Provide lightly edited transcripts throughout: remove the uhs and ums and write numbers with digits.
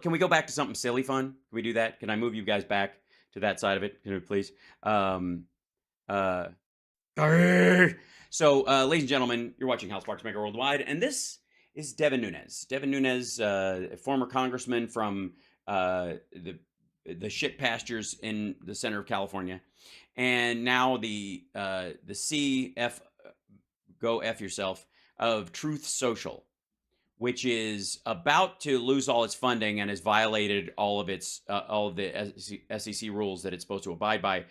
Can we go back to something silly fun? Can we do that? Can I move you guys back to that side of it? Can you please? So, ladies and gentlemen, you're watching House Sparks Mega Worldwide, and this is Devin Nunes. Devin Nunes, a former congressman from the shit pastures in the center of California, and now the CF, go F yourself, of Truth Social, which is about to lose all its funding and has violated all of the SEC rules that it's supposed to abide by.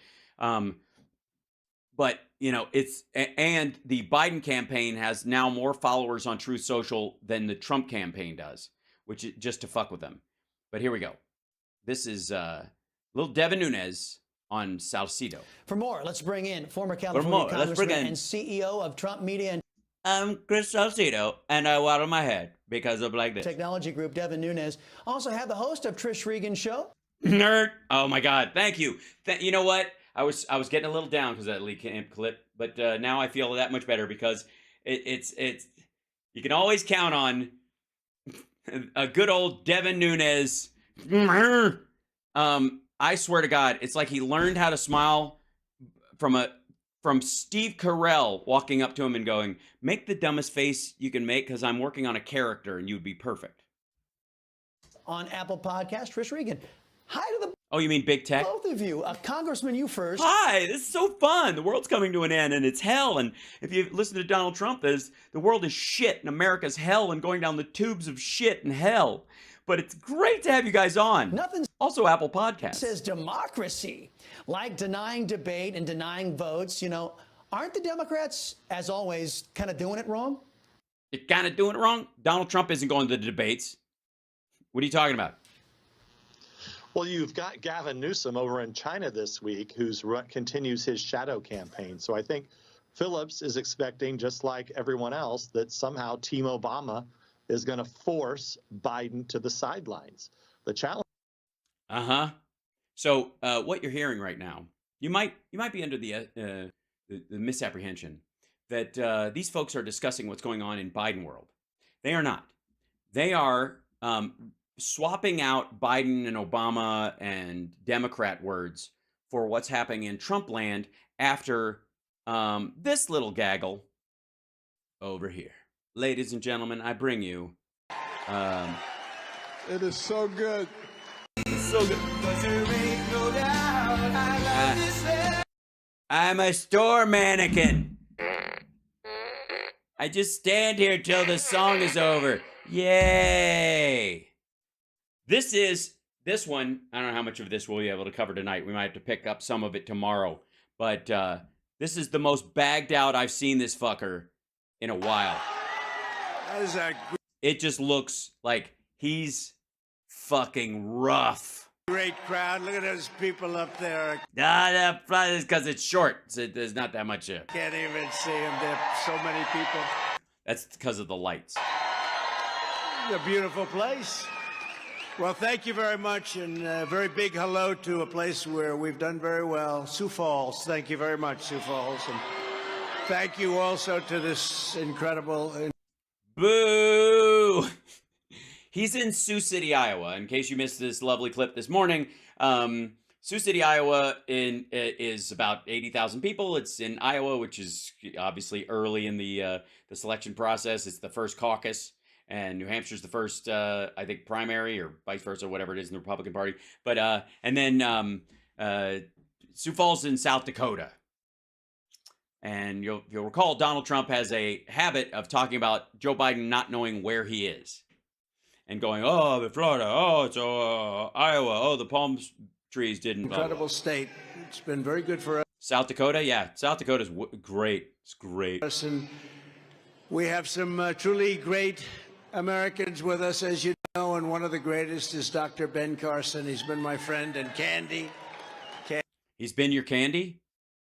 But and the Biden campaign has now more followers on Truth Social than the Trump campaign does, which is just to fuck with them. But here we go. This is little Devin Nunes on Saucedo. For more, let's bring in former California congressman and CEO of Trump Media. I'm Chris Saucedo, and I waddle my head because of like this. Technology group Devin Nunes. Also have the host of Trish Regan's show. Nerd. Oh my God. Thank you. You know what? I was getting a little down because of that Lee Camp clip, but now I feel that much better because it's you can always count on a good old Devin Nunes. I swear to God, it's like he learned how to smile from Steve Carell walking up to him and going, "Make the dumbest face you can make because I'm working on a character and you'd be perfect." On Apple Podcast, Trish Regan. Hi to the... Oh, you mean big tech? Both of you. Congressman, you first. Hi, this is so fun. The world's coming to an end and it's hell. And if you listen to Donald Trump, the world is shit and America's hell and going down the tubes of shit and hell. But it's great to have you guys on. Nothing also Apple Podcasts. Says democracy, like denying debate and denying votes. Aren't the Democrats, as always, kind of doing it wrong? You're kind of doing it wrong? Donald Trump isn't going to the debates. What are you talking about? Well, you've got Gavin Newsom over in China this week, who continues his shadow campaign. So I think Phillips is expecting, just like everyone else, that somehow Team Obama is going to force Biden to the sidelines. The challenge. So what you're hearing right now, you might be under the misapprehension that these folks are discussing what's going on in Biden world. They are not. They are swapping out Biden and Obama and Democrat words for what's happening in Trump land after this little gaggle over here. Ladies and gentlemen, I bring you... it is so good. It's so good. I'm a store mannequin. I just stand here till the song is over. Yay! This one, I don't know how much of this we'll be able to cover tonight. We might have to pick up some of it tomorrow. But this is the most bagged out I've seen this fucker in a while. It just looks like he's fucking rough. Great crowd. Look at those people up there. It's because it's short. So there's not that much. Can't even see them. There's so many people. That's because of the lights. It's a beautiful place. Well, thank you very much, and a very big hello to a place where we've done very well, Sioux Falls. Thank you very much, Sioux Falls. And thank you also to this incredible... Boo! He's in Sioux City, Iowa. In case you missed this lovely clip this morning, Sioux City, Iowa is about 80,000 people. It's in Iowa, which is obviously early in the selection process. It's the first caucus. And New Hampshire's the first, I think, primary or vice versa, whatever it is in the Republican Party. But and then Sioux Falls in South Dakota. And you'll recall Donald Trump has a habit of talking about Joe Biden not knowing where he is. And going, oh, the Florida, oh, it's Iowa, oh, the palm trees didn't. Incredible blah, blah. state. It's been very good for us. South Dakota, yeah. South Dakota's great. It's great. And we have some truly great Americans with us, as you know, and one of the greatest is Dr. Ben Carson. He's been my friend, and Candy. He's been your Candy?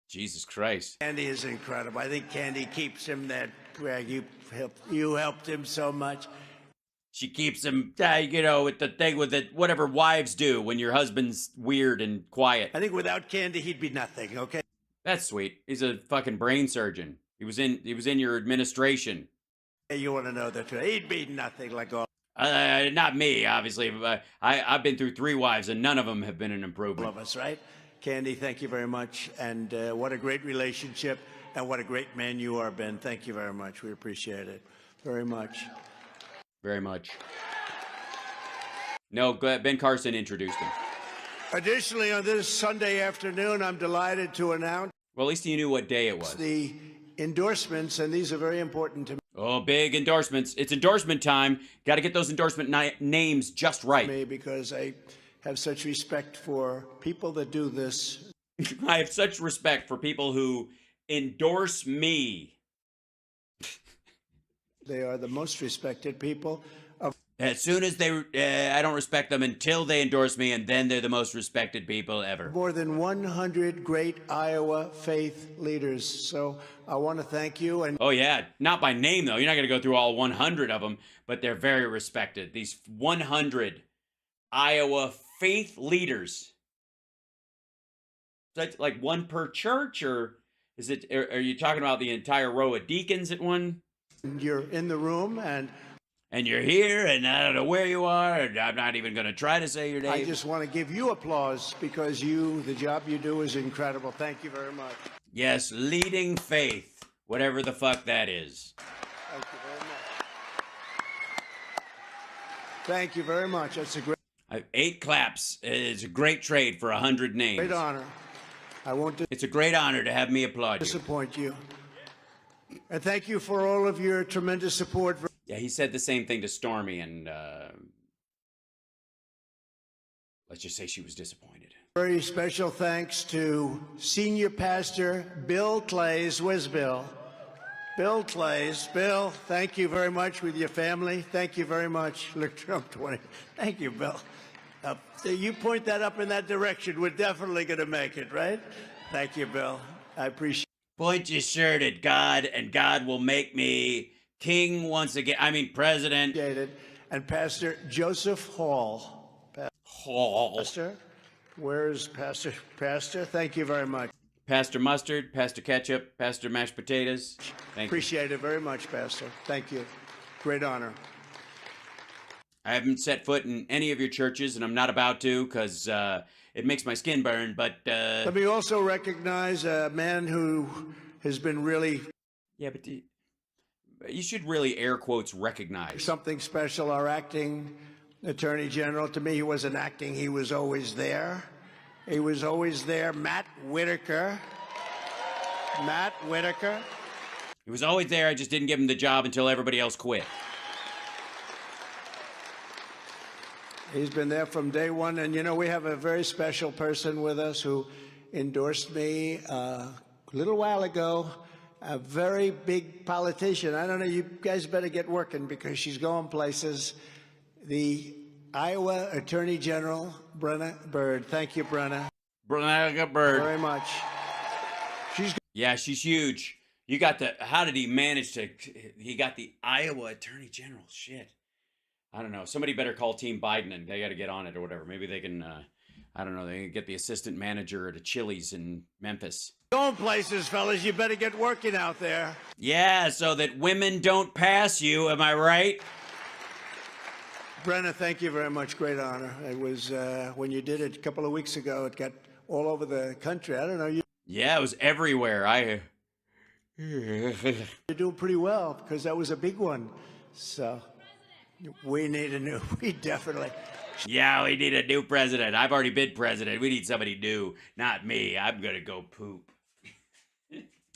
Jesus Christ. Candy is incredible. I think Candy keeps him that, you helped him so much. She keeps him, with the thing with it, whatever wives do when your husband's weird and quiet. I think without Candy, he'd be nothing, okay? That's sweet. He's a fucking brain surgeon. He was in your administration. You want to know the truth. He'd be nothing like all. Not me, obviously. But I've been through 3 wives, and none of them have been an improvement. All of us, right? Candy, thank you very much. And what a great relationship, and what a great man you are, Ben. Thank you very much. We appreciate it very much. Very much. No, Ben Carson introduced him. Additionally, on this Sunday afternoon, I'm delighted to announce Well, at least you knew what day it was. the endorsements, and these are very important to Oh, big endorsements. It's endorsement time. Got to get those endorsement names just right. me because I have such respect for people that do this. I have such respect for people who endorse me. They are the most respected people of As soon as I don't respect them until they endorse me, and then they're the most respected people ever. more than 100 great Iowa faith leaders. So I want to thank you. And Oh, yeah. Not by name, though. You're not going to go through all 100 of them, but they're very respected. These 100 Iowa faith leaders. Is that like one per church, or is it? Are you talking about the entire row of deacons at one? you're in the room, and And you're here, and I don't know where you are, and I'm not even going to try to say your name. I just want to give you applause because the job you do is incredible. Thank you very much. Yes, leading faith, whatever the fuck that is. Thank you very much. Thank you very much. That's a great 8 claps is a great trade for 100 names. honor. I won't It's a great honor to have me applaud you. disappoint you. And thank you for all of your tremendous support. Yeah, he said the same thing to Stormy, and let's just say she was disappointed. Very special thanks to Senior Pastor Bill Clays. Where's Bill? Bill Clays. Bill, thank you very much with your family. Thank you very much. Look, Trump 20. Thank you, Bill. So you point that up in that direction, we're definitely going to make it, right? Thank you, Bill. I appreciate Point your shirt at God, and God will make me king once again. I mean, president. it. And Pastor Joseph Hall. Hall. Pastor, where's Pastor? Pastor, thank you very much. Pastor Mustard, Pastor Ketchup, Pastor Mashed Potatoes. Thank you. Appreciate it very much, Pastor. Thank you. Great honor. I haven't set foot in any of your churches, and I'm not about to because it makes my skin burn, but... Let me also recognize a man who has been really Yeah, but you should really air quotes recognize. something special. Our acting attorney general, to me, he wasn't acting, he was always there. He was always there. Matt Whitaker. Matt Whitaker. He was always there, I just didn't give him the job until everybody else quit. He's been there from day one. And, you know, we have a very special person with us who endorsed me a little while ago, a very big politician. I don't know, you guys better get working because she's going places. The Iowa Attorney General, Brenna Bird. Thank you, Brenna. Brenna Bird. Very much. Yeah, she's huge. You got the... How did he manage to... He got the Iowa Attorney General. Shit. I don't know. Somebody better call Team Biden, and they got to get on it or whatever. Maybe they can... I don't know. They can get the assistant manager at a Chili's in Memphis. Going places, fellas. You better get working out there. Yeah, so that women don't pass you. Am I right? Brenna, thank you very much. Great honor. It was when you did it a couple of weeks ago. It got all over the country. I don't know. Yeah, it was everywhere. You're doing pretty well because that was a big one. So we definitely. Yeah, we need a new president. I've already been president. We need somebody new, not me. I'm going to go poop.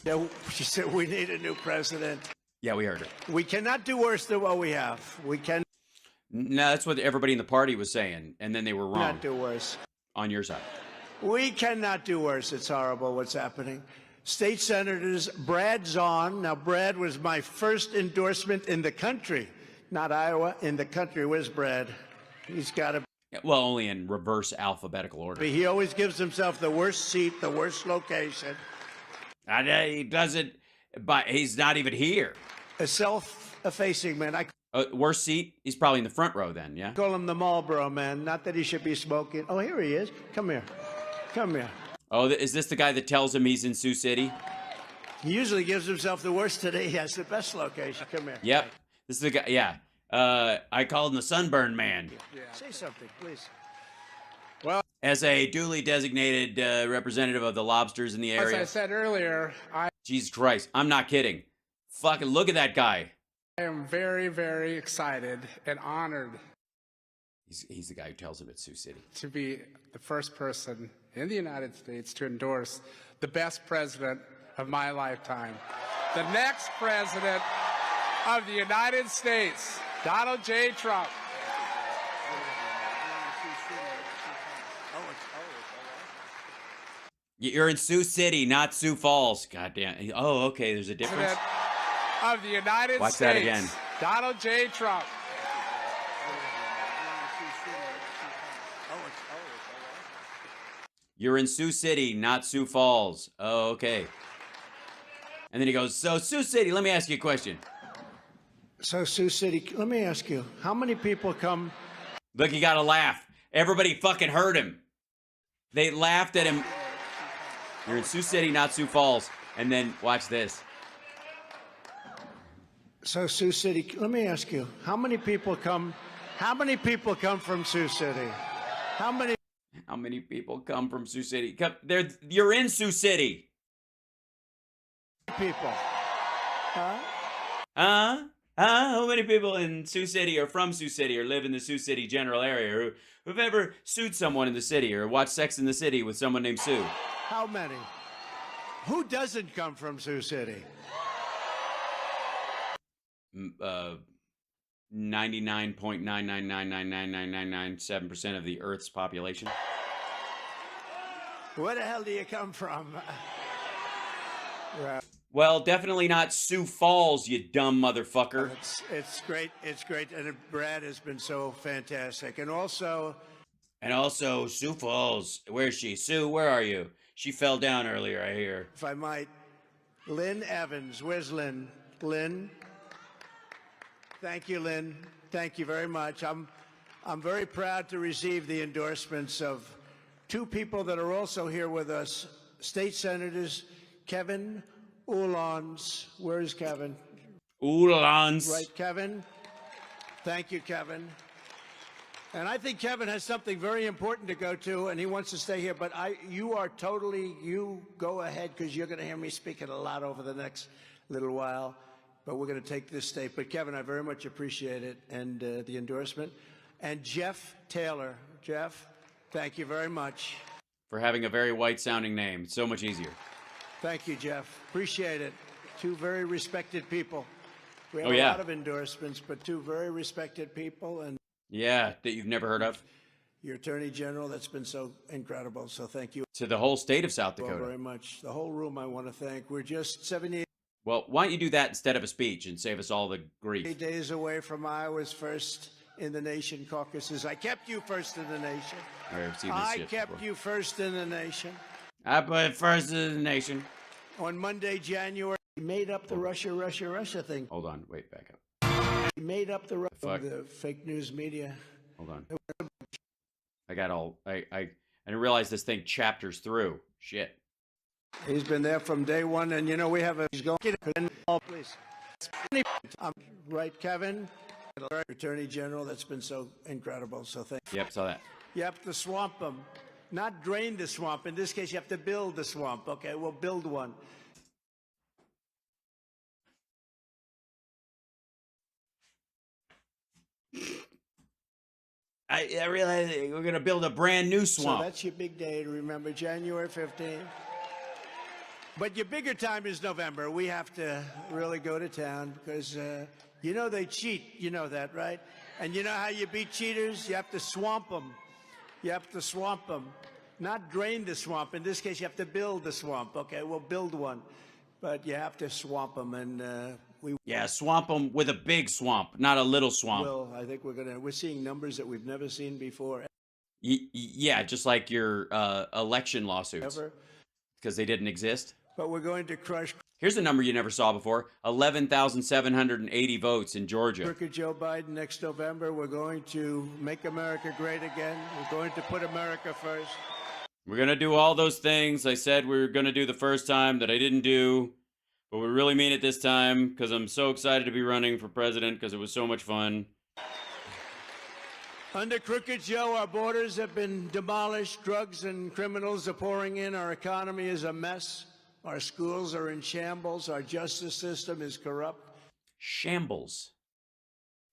Yeah, she said we need a new president. Yeah, we heard her. We cannot do worse than what we have. We cannot No, that's what everybody in the party was saying, and then they were wrong do worse. on your side. We cannot do worse. It's horrible what's happening. State Senators Brad Zahn. Now, Brad was my first endorsement in the country, not Iowa, in the country. Where's Brad? He's got to Well, only in reverse alphabetical order. be. He always gives himself the worst seat, the worst location. He doesn't, but he's not even here. A self-effacing man. I Worst seat? He's probably in the front row then, yeah? call him the Marlboro man. Not that he should be smoking. Oh, here he is. Come here. Come here. Oh, is this the guy that tells him he's in Sioux City? He usually gives himself the worst today. He has the best location. Come here. Yep. This is the guy, yeah. I called him the Sunburn Man. Yeah. Say something, please. As a duly designated representative of the lobsters in the area. As I said earlier, I Jesus Christ, I'm not kidding. Fucking look at that guy. am very, very excited and honored He's the guy who tells him it's Sioux City. to be the first person in the United States to endorse the best president of my lifetime. The next president of the United States, Donald J. Trump. You're in Sioux City, not Sioux Falls. Goddamn. Oh, okay. There's a difference. President of the United Watch States, that again. Donald J. Trump. You're in Sioux City, not Sioux Falls. Oh, okay. And then he goes, so Sioux City, let me ask you a question. So, Sioux City, let me ask you, how many people come? Look, you gotta laugh. Everybody fucking heard him. They laughed at him. You're in Sioux City, not Sioux Falls. And then watch this. So, Sioux City, let me ask you, how many people come? How many people come from Sioux City? How many people come from Sioux City? You're in Sioux City. people? Huh? How many people in Sioux City are from Sioux City or live in the Sioux City general area or who've ever sued someone in the city or watched Sex in the City with someone named Sue? How many? Who doesn't come from Sioux City? 99.999999997% of the Earth's population. Where the hell do you come from? Well, definitely not Sioux Falls, you dumb motherfucker. It's great. It's great. And Brad has been so fantastic. And also, Sioux Falls. Where's she? Sue, where are you? She fell down earlier, I hear. if I might, Lynn Evans. Where's Lynn? Lynn? Thank you, Lynn. Thank you very much. I'm very proud to receive the endorsements of two people that are also here with us, State Senators Kevin Oulons. Where is Kevin? Oulons. Right, Kevin? Thank you, Kevin. And I think Kevin has something very important to go to, and he wants to stay here. But you go ahead, because you're going to hear me speaking a lot over the next little while. But we're going to take this state. But Kevin, I very much appreciate it and the endorsement. And Jeff Taylor. Jeff, thank you very much. For having a very white-sounding name. So much easier. Thank you, Jeff. Appreciate it. Two very respected people. We have Oh, a yeah. lot of endorsements, but two very respected people. And Yeah, that you've never heard of. your Attorney General, that's been so incredible. So thank you To the whole state of South all Dakota. very much. The whole room I want to thank. We're just 78 Well, why don't you do that instead of a speech and save us all the grief? days away from Iowa's first in the nation caucuses. I kept you first in the nation. I've seen this I shit kept before. you first in the nation. I put first in the nation. On Monday, January, he made up the Russia thing. Hold on, wait, back up. He made up the fuck? the fake news media. Hold on. I didn't realize this thing chapters through. Shit. He's been there from day one, and we have he's going. Please, right, Kevin, Attorney General. That's been so incredible. So thank. Yep, saw that. You have to swamp them, not drain the swamp. In this case, you have to build the swamp. Okay, we'll build one. I realize we're gonna build a brand new So swamp. that's your big day to remember, January 15th. But your bigger time is November. We have to really go to town because, they cheat. You know that, right? And you know how you beat cheaters? You have to swamp them. You have to swamp them, not drain the swamp. In this case, you have to build the swamp. Okay, we'll build one. But you have to swamp them, and Yeah, swamp them with a big swamp, not a little swamp. will. I think we're seeing numbers that we've never seen before. Yeah, just like your election lawsuits, Ever. because they didn't exist. But we're going to crush Here's a number you never saw before: 11,780 votes in Georgia. Crooked Joe Biden next November. We're going to make America great again. We're going to put America first. We're gonna do all those things I said we were gonna do the first time that I didn't do, but we really mean it this time because I'm so excited to be running for president because it was so much fun. Under Crooked Joe, our borders have been demolished. Drugs and criminals are pouring in. Our economy is a mess. Our schools are in shambles. Our justice system is corrupt. Shambles.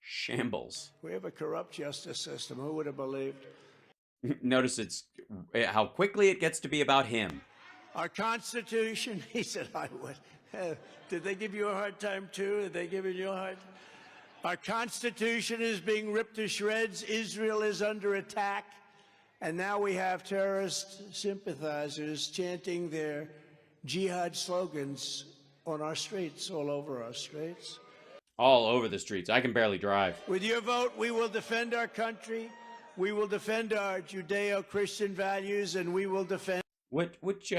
Shambles. We have a corrupt justice system. Who would have believed? Notice it's how quickly it gets to be about him. Our Constitution, he said, I would. Did they give you a hard time, too? Did they give you a hard time? Our Constitution is being ripped to shreds. Israel is under attack. And now we have terrorist sympathizers chanting their jihad slogans on our streets, all over our streets. All over the streets. I can barely drive. With your vote, we will defend our country. We will defend our Judeo-Christian values, and we will defend... Which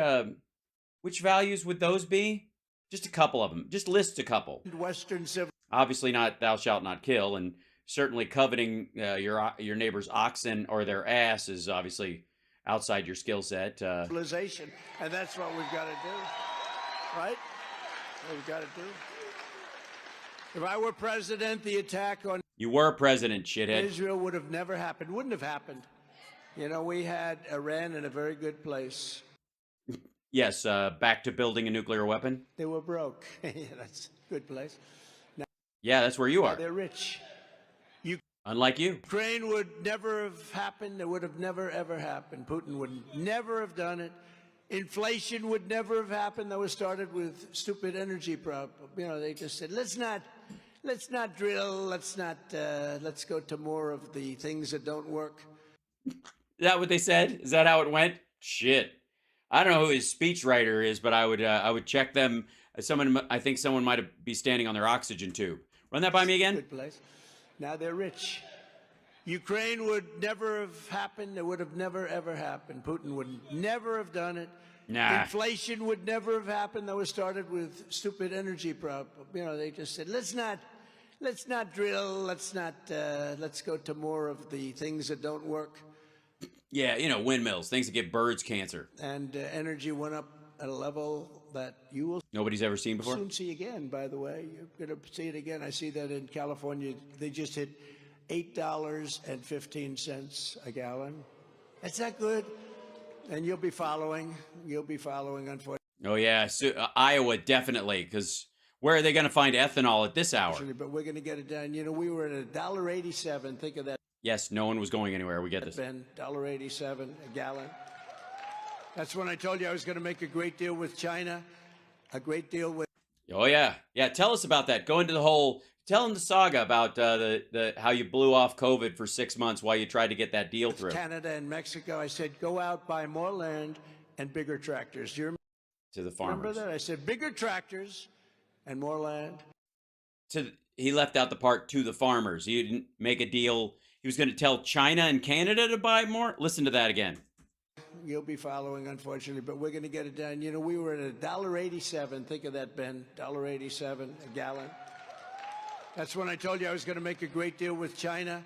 values would those be? Just a couple of them. Just list a couple. Western civil... Obviously not thou shalt not kill, and certainly coveting your neighbor's oxen or their ass is obviously outside your skill set. Civilization, and that's what we've got to do, right? We've got to do. If I were president, the attack on... You were president, shithead. Israel would have never happened. Wouldn't have happened. You know, we had Iran in a very good place. Yes, back to building a nuclear weapon. They were broke. Yeah, that's a good place. Now, yeah, that's where you are. They're rich. Unlike you. Ukraine would never have happened. It would have never, ever happened. Putin would never have done it. Inflation would never have happened. That was started with stupid energy problem. You know, they just said, let's not drill. Let's go to more of the things that don't work. Is that what they said? Is that how it went? Shit. I don't know who his speechwriter is, but I would check them. I think someone might be standing on their oxygen tube. Run that by me again. Good place. Now they're rich. Ukraine would never have happened. It would have never, ever happened. Putin would never have done it. Nah. Inflation would never have happened. That was started with stupid energy problem. You know, they just said, let's not drill. Let's go to more of the things that don't work. Yeah, you know, windmills, things that give birds cancer. And energy went up at a level that you will nobody's ever seen before. Soon see again, by the way. You're going to see it again. I see that in California. They just hit $8.15 a gallon. That's not good. And you'll be following, unfortunately. Oh, yeah. So, Iowa, definitely, because where are they going to find ethanol at this hour? But we're going to get it done. You know, we were at $1.87. Think of that. Yes, no one was going anywhere. We get this. Ben, $1.87 a gallon. That's when I told you I was going to make a great deal with China, a great deal with... Oh, yeah. Yeah, tell us about that. Go into the whole... Tell them the saga about how you blew off COVID for 6 months while you tried to get that deal through. Canada and Mexico. I said, go out, buy more land and bigger tractors. Do you remember? To the farmers. Remember that? I said, bigger tractors and more land. He left out the part to the farmers. He didn't make a deal. He was going to tell China and Canada to buy more. Listen to that again. You'll be following, unfortunately, but we're going to get it done. You know, we were at $1.87. Think of that, Ben. $1.87 a gallon. That's when I told you I was going to make a great deal with China,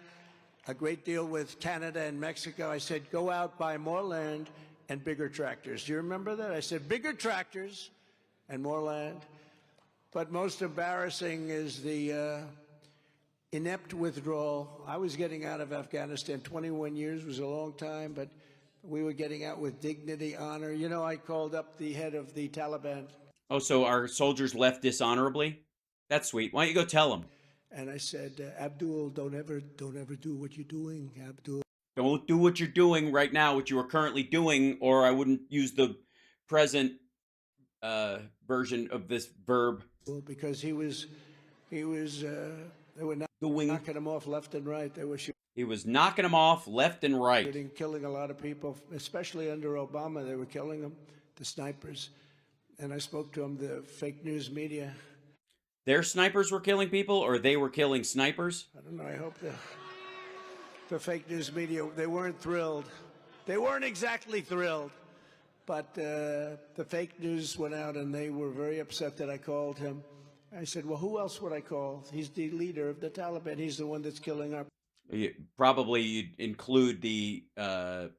a great deal with Canada and Mexico. I said, go out, buy more land and bigger tractors. Do you remember that? I said, bigger tractors and more land. But most embarrassing is the inept withdrawal. I was getting out of Afghanistan. 21 years was a long time, but we were getting out with dignity, honor. You know, I called up the head of the Taliban. Oh, so our soldiers left dishonorably? That's sweet. Why don't you go tell them? And I said, Abdul, don't ever do what you're doing, Abdul. Don't do what you're doing right now, what you are currently doing, or I wouldn't use the present version of this verb. Because they were knocking him off left and right. He was knocking him off left and right. Killing a lot of people, especially under Obama. They were killing them, the snipers. And I spoke to them, the fake news media. Their snipers were killing people, or they were killing snipers? I don't know. I hope the fake news media, they weren't thrilled. They weren't exactly thrilled. But the fake news went out, and they were very upset that I called him. I said, well, who else would I call? He's the leader of the Taliban. He's the one that's killing our... Probably you'd include the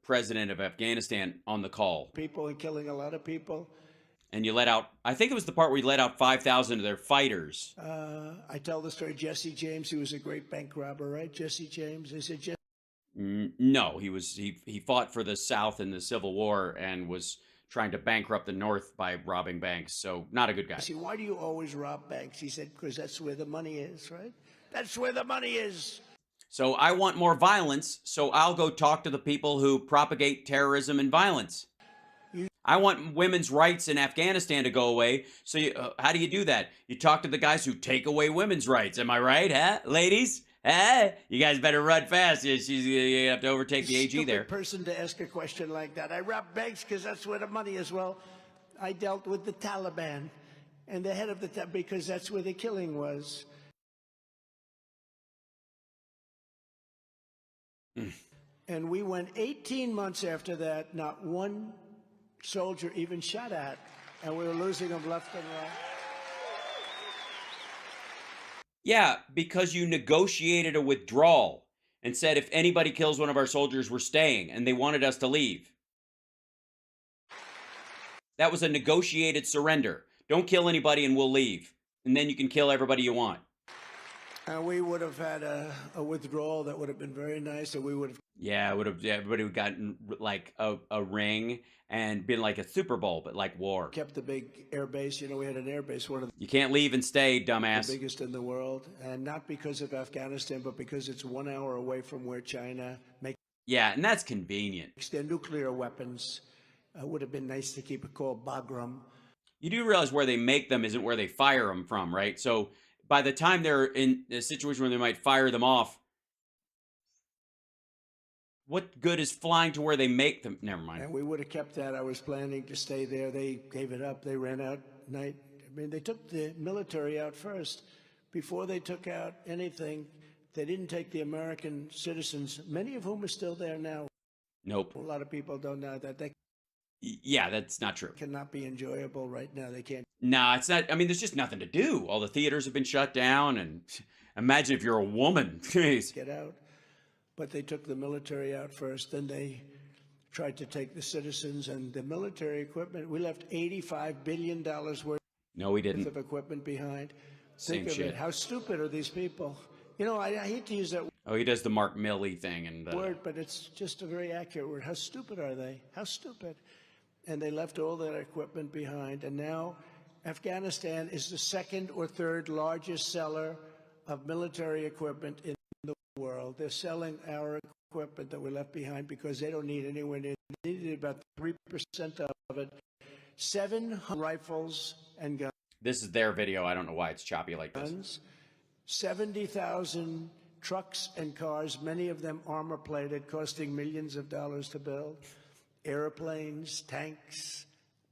president of Afghanistan on the call. People and killing a lot of people. And you let out, I think it was the part where you let out 5,000 of their fighters. I tell the story, Jesse James, he was a great bank robber, right? Jesse James. They said, No, he fought for the South in the Civil War and was trying to bankrupt the North by robbing banks. So not a good guy. See, why do you always rob banks? He said, because that's where the money is, right? That's where the money is. So I want more violence, so I'll go talk to the people who propagate terrorism and violence. I want women's rights in Afghanistan to go away. So how do you do that? You talk to the guys who take away women's rights. Am I right, huh? Ladies? Huh? You guys better run fast. She's going to have to overtake the AG there. Person to ask a question like that. I rob banks because that's where the money is. Well, I dealt with the Taliban and the head of the Taliban because that's where the killing was. And we went 18 months after that, not one soldier even shot at, and we were losing them left and right. Yeah, because you negotiated a withdrawal and said if anybody kills one of our soldiers, we're staying, and they wanted us to leave. That was a negotiated surrender. Don't kill anybody and we'll leave. And then you can kill everybody you want. And we would have had a withdrawal that would have been very nice, and we would have... Yeah, everybody would have gotten like a ring and been like a Super Bowl, but like war. Kept the big air base. You know, we had an air base, one of You can't leave and stay, dumbass. the biggest in the world. And not because of Afghanistan, but because it's 1 hour away from where China makes Yeah, and that's convenient. their nuclear weapons. Would have been nice to keep it called Bagram. You do realize where they make them isn't where they fire them from, right? So by the time they're in a situation where they might fire them off, what good is flying to where they make them? Never mind. And we would have kept that. I was planning to stay there. They gave it up. They ran out night. I mean, they took the military out first. Before they took out anything, they didn't take the American citizens, many of whom are still there now. Nope. A lot of people don't know that. They Yeah, that's not true. cannot be enjoyable right now. They can't. Nah, it's not. I mean, there's just nothing to do. All the theaters have been shut down, and imagine if you're a woman. Jeez. Get out. But they took the military out first. Then they tried to take the citizens and the military equipment. We left $85 billion worth No, we didn't. of equipment behind. Same Think of shit. it. How stupid are these people? You know, I hate to use that Oh, he does the Mark Milley thing, and word, but it's just a very accurate word. How stupid are they? How stupid. And they left all that equipment behind. And now Afghanistan is the second or third largest seller of military equipment in the world. They're selling our equipment that we left behind because they don't need anywhere near. They needed about 3% of it. 700 rifles and guns. this is their video. I don't know why it's choppy like this. 70,000 trucks and cars, many of them armor-plated, costing millions of dollars to build. Airplanes, tanks,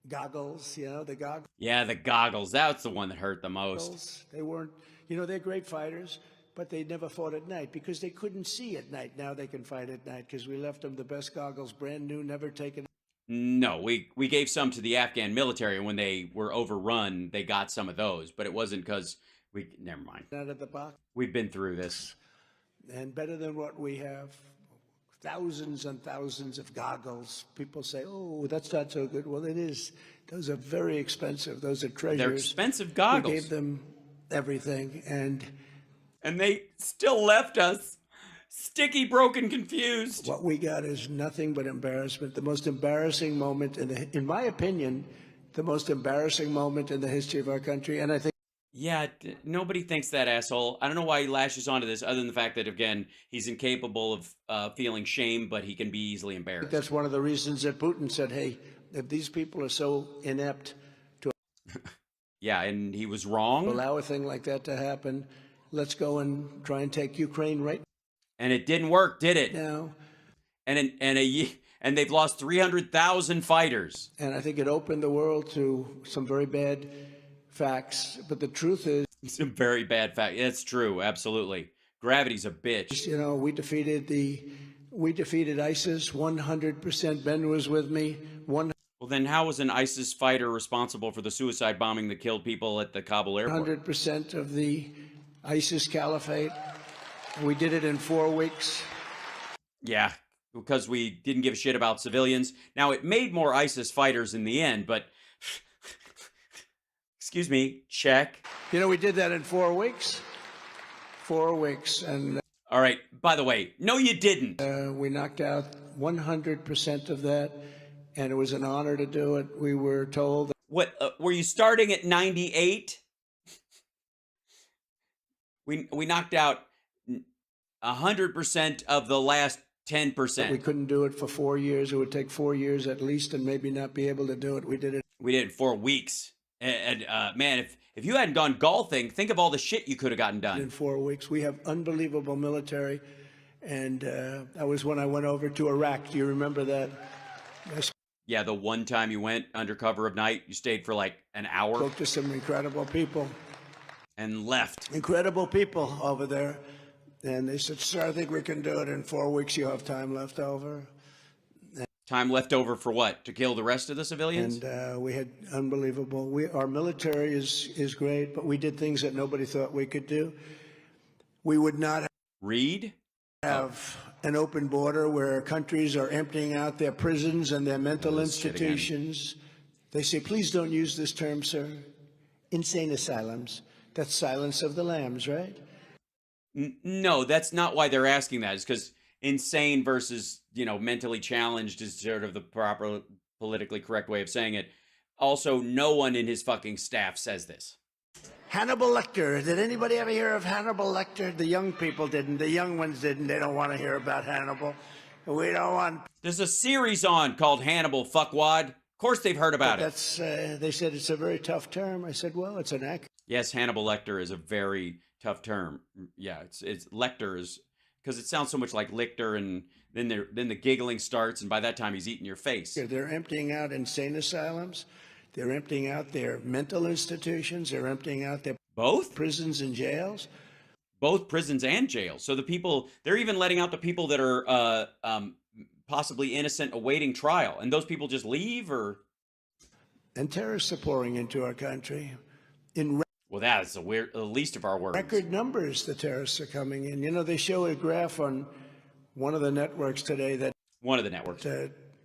goggles, you know, the goggles. Yeah, the goggles. That's the one that hurt the most. They weren't, you know, they're great fighters, but they never fought at night because they couldn't see at night. Now they can fight at night because we left them the best goggles, brand new, never taken. No, we gave some to the Afghan military, and when they were overrun, they got some of those. But it wasn't because we. Never mind. Out of the box. We've been through this. And better than what we have. Thousands and thousands of goggles. People say, oh, that's not so good. Well, it is. Those are very expensive. Those are treasures. They're expensive goggles. We gave them everything. And they still left us sticky, broken, confused. what we got is nothing but embarrassment. The most embarrassing moment, in my opinion, the most embarrassing moment in the history of our country. And I think. Yeah, nobody thinks that, asshole. I don't know why he lashes onto this, other than the fact that, again, he's incapable of feeling shame, but he can be easily embarrassed. That's one of the reasons that Putin said, hey, if these people are so inept to Yeah, and he was wrong. allow a thing like that to happen, let's go and try and take Ukraine right And it didn't work, did it? now. And they've lost 300,000 fighters. And I think it opened the world to some very bad facts. But the truth is, Some very bad fact. It's true, absolutely. Gravity's a bitch. you know, we defeated ISIS 100%. Ben was with me. Well, then how was an ISIS fighter responsible for the suicide bombing that killed people at the Kabul airport? 100% of the ISIS caliphate. We did it in 4 weeks. Yeah, because we didn't give a shit about civilians. Now, it made more ISIS fighters in the end, but... Excuse me, check. You know, we did that in 4 weeks. 4 weeks. And All right. By the way, no, you didn't. We knocked out 100% of that, and it was an honor to do it. We were told that What were you starting at 98? We knocked out 100% of the last 10%. we couldn't do it for 4 years. It would take 4 years at least and maybe not be able to do it. We did it We did it in 4 weeks. And man, if you hadn't gone golfing, think of all the shit you could have gotten done. in 4 weeks. We have unbelievable military, and that was when I went over to Iraq. Do you remember that? Yeah, the one time you went under cover of night, you stayed for like an hour Spoke to some incredible people. and left. Incredible people over there. And they said, sir, I think we can do it in 4 weeks. You have time left over. Time left over for what? To kill the rest of the civilians? And we had unbelievable. Our military is great, but we did things that nobody thought we could do. We would not Read? have an open border where countries are emptying out their prisons and their mental this shit again. institutions. They say, please don't use this term, sir. Insane asylums. That's Silence of the Lambs, right? No, that's not why they're asking that. It's because insane versus, mentally challenged is sort of the proper politically correct way of saying it. Also, no one in his fucking staff says this. Hannibal Lecter. Did anybody ever hear of Hannibal Lecter? The young people didn't. The young ones didn't. They don't want to hear about Hannibal. We don't want. There's a series on called Hannibal, fuckwad. Of course they've heard about it. That's. They said it's a very tough term. I said, well, it's an accurate. Yes, Hannibal Lecter is a very tough term. Yeah, it's Lecter is because it sounds so much like Lichter, and then the giggling starts, and by that time he's eating your face. They're emptying out insane asylums. They're emptying out their mental institutions. They're emptying out their Both? prisons and jails. Both prisons and jails. So the people, they're even letting out the people that are possibly innocent awaiting trial. And those people just leave or? And terrorists are pouring into our country. In Well, that is the least of our worries. record numbers, the terrorists are coming in. You know, they show a graph on one of the networks today that One of the networks.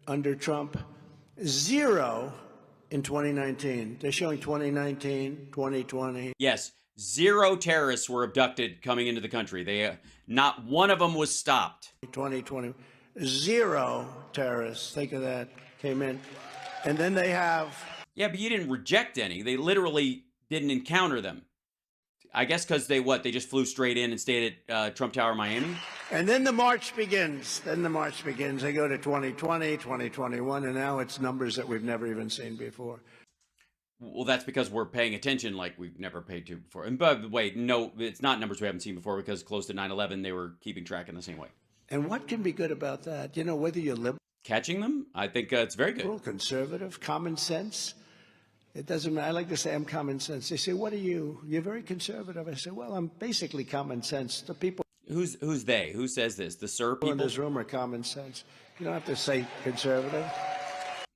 under Trump, 0 in 2019. They're showing 2019, 2020. Yes, 0 terrorists were abducted coming into the country. They not one of them was stopped. 2020, 0 terrorists, think of that, came in. And then they have, Yeah, but you didn't reject any. They literally didn't encounter them. I guess because they just flew straight in and stayed at Trump Tower, Miami. and then the march begins. They go to 2020, 2021, and now it's numbers that we've never even seen before. Well, that's because we're paying attention like we've never paid to before. And by the way, no, it's not numbers we haven't seen before because close to 9/11, they were keeping track in the same way. And what can be good about that? You know, whether you're liberal, Catching them, I think it's very good. conservative, common sense, it doesn't matter. I like to say I'm common sense. They say, what are you? You're very conservative. I say, well, I'm basically common sense. The people Who's they? Who says this? The Sir in people? this room are common sense. You don't have to say conservative.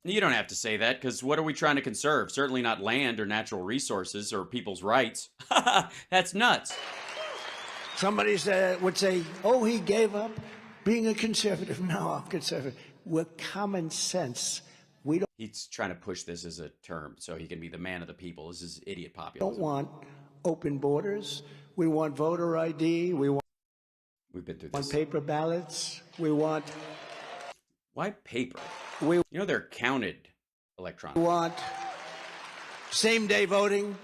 You don't have to say that because what are we trying to conserve? Certainly not land or natural resources or people's rights. That's nuts. Somebody would say, oh, he gave up being a conservative. No, I'm conservative. We're common sense. We He's trying to push this as a term so he can be the man of the people. This is idiot don't populism. want open borders. We want voter ID. We want We've been through this. paper ballots. We want Why paper? We- They're counted electronically. same-day voting.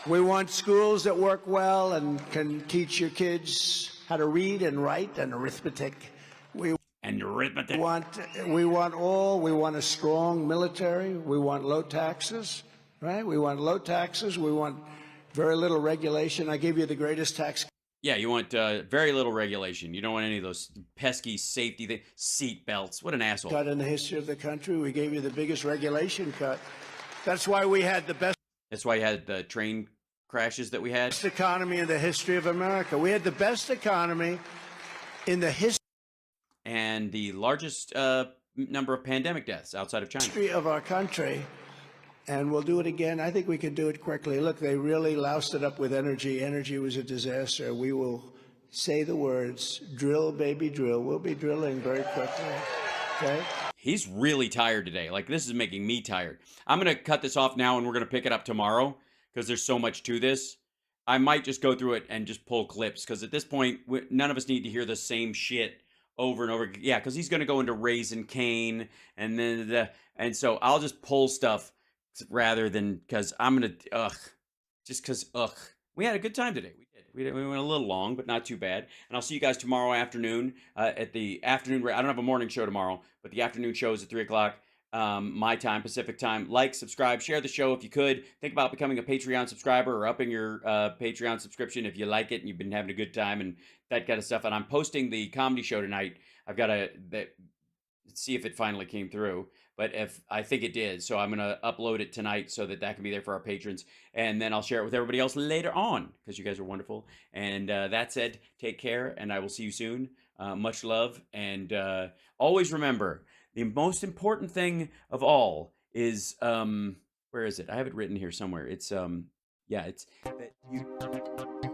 We want schools that work well and can teach your kids how to read and write and arithmetic. And arithmetic. We want a strong military. We want low taxes, right? We want low taxes. We want very little regulation. I gave you the greatest tax Yeah, you want very little regulation. You don't want any of those pesky safety things. Seat belts. What an asshole. cut in the history of the country. We gave you the biggest regulation cut. That's why we had the best That's why you had the train crashes that we had. economy in the history of America. We had the best economy in the And the largest number of pandemic deaths outside of China. history of our country. And we'll do it again. I think we can do it quickly. Look, they really loused it up with energy. Energy was a disaster. We will say the words, drill, baby, drill. We'll be drilling very quickly. Okay? He's really tired today. Like, this is making me tired. I'm going to cut this off now and we're going to pick it up tomorrow because there's so much to this. I might just go through it and just pull clips because at this point, none of us need to hear the same shit over and over. Yeah, because he's going to go into Raising Cane and then and so I'll just pull stuff rather than because I'm gonna just because we had a good time today. We went a little long, but not too bad. And I'll see you guys tomorrow afternoon at the afternoon. I don't have a morning show tomorrow, but the afternoon show is at 3:00. My time, Pacific time. Like, subscribe, share the show if you could. Think about becoming a Patreon subscriber or upping your Patreon subscription if you like it and you've been having a good time and that kind of stuff. And I'm posting the comedy show tonight. I've got to see if it finally came through, but if I think it did, so I'm gonna upload it tonight so that can be there for our patrons, and then I'll share it with everybody else later on because you guys are wonderful. And that said, take care, and I will see you soon. Much love, and always remember. The most important thing of all is where is it? I have it written here somewhere. It's yeah, it's that you